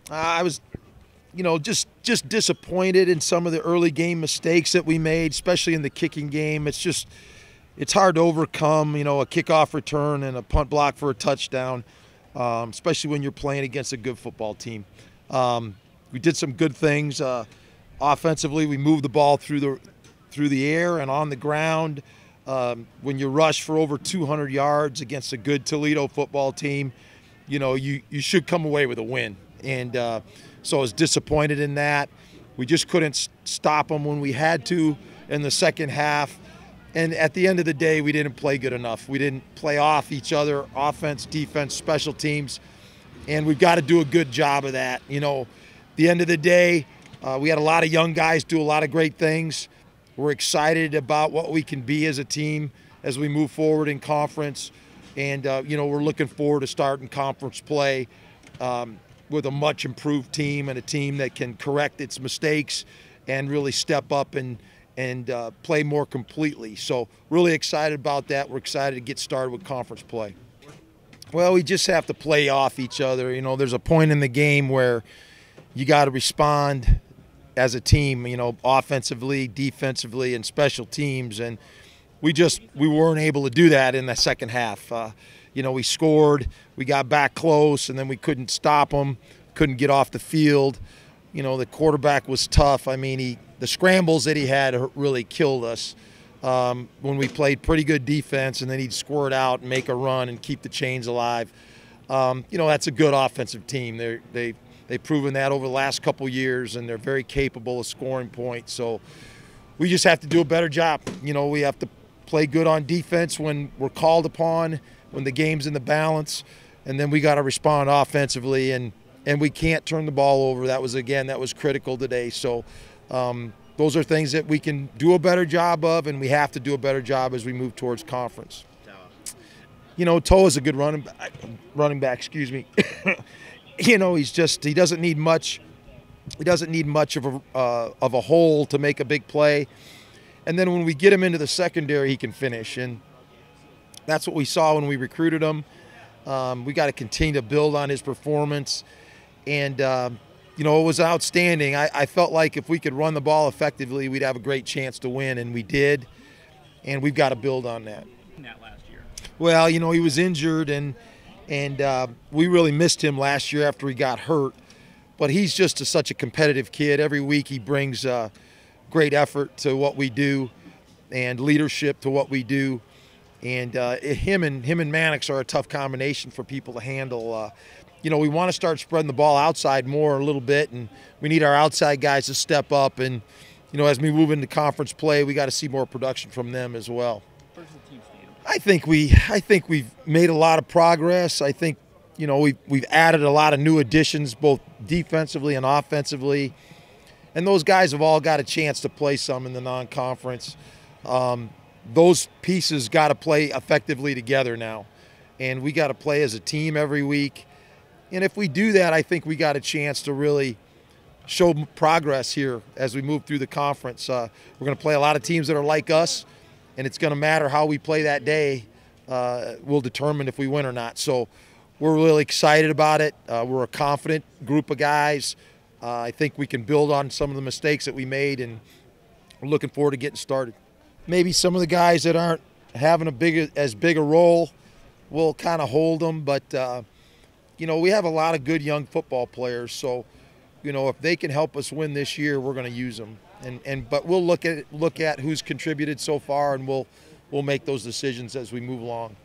I was, just disappointed in some of the early game mistakes that we made, especially in the kicking game. It's hard to overcome, a kickoff return and a punt block for a touchdown, especially when you're playing against a good football team. We did some good things offensively. We moved the ball through the air and on the ground. When you rush for over 200 yards against a good Toledo football team, you should come away with a win. And so I was disappointed in that. We just couldn't stop them when we had to in the second half. And at the end of the day, we didn't play good enough. We didn't play off each other, offense, defense, special teams. And we've got to do a good job of that. At the end of the day, we had a lot of young guys do a lot of great things. We're excited about what we can be as a team as we move forward in conference. And, we're looking forward to starting conference play with a much improved team and a team that can correct its mistakes and really step up and play more completely. So really excited about that. We're excited to get started with conference play. Well, we just have to play off each other. There's a point in the game where you got to respond as a team, offensively, defensively, and special teams. And we weren't able to do that in the second half. We scored, we got back close, and then we couldn't stop them, couldn't get off the field. The quarterback was tough. The scrambles that he had really killed us when we played pretty good defense, and then he'd squirt out and make a run and keep the chains alive. That's a good offensive team. They've proven that over the last couple years, and they're very capable of scoring points. So we just have to do a better job. We have to play good on defense when we're called upon, when the game's in the balance, and then we got to respond offensively, and we can't turn the ball over. That was critical today. So those are things that we can do a better job of, and we have to do a better job as we move towards conference. Toa is a good running back. Excuse me. He doesn't need much. He doesn't need much of a hole to make a big play. And then when we get him into the secondary, he can finish. And that's what we saw when we recruited him. We got to continue to build on his performance. And, it was outstanding. I felt like if we could run the ball effectively, we'd have a great chance to win, and we did. And we've got to build on that. That last year. Well, he was injured, and we really missed him last year after he got hurt. But he's just such a competitive kid. Every week he brings great effort to what we do and leadership to what we do. And him and Mannix are a tough combination for people to handle. We want to start spreading the ball outside more a little bit, and we need our outside guys to step up. And, as we move into conference play, we got to see more production from them as well. Where's the team stand? I think we've made a lot of progress. I think, we've added a lot of new additions, both defensively and offensively. And those guys have all got a chance to play some in the non-conference. Those pieces got to play effectively together now. And we got to play as a team every week. And if we do that, I think we got a chance to really show progress here as we move through the conference. We're going to play a lot of teams that are like us, and it's going to matter how we play that day will determine if we win or not. So we're really excited about it. We're a confident group of guys. I think we can build on some of the mistakes that we made, and we're looking forward to getting started. Maybe some of the guys that aren't having as big a role, we'll kind of hold them. But, we have a lot of good young football players. So, if they can help us win this year, we're going to use them. But we'll look at who's contributed so far, and we'll make those decisions as we move along.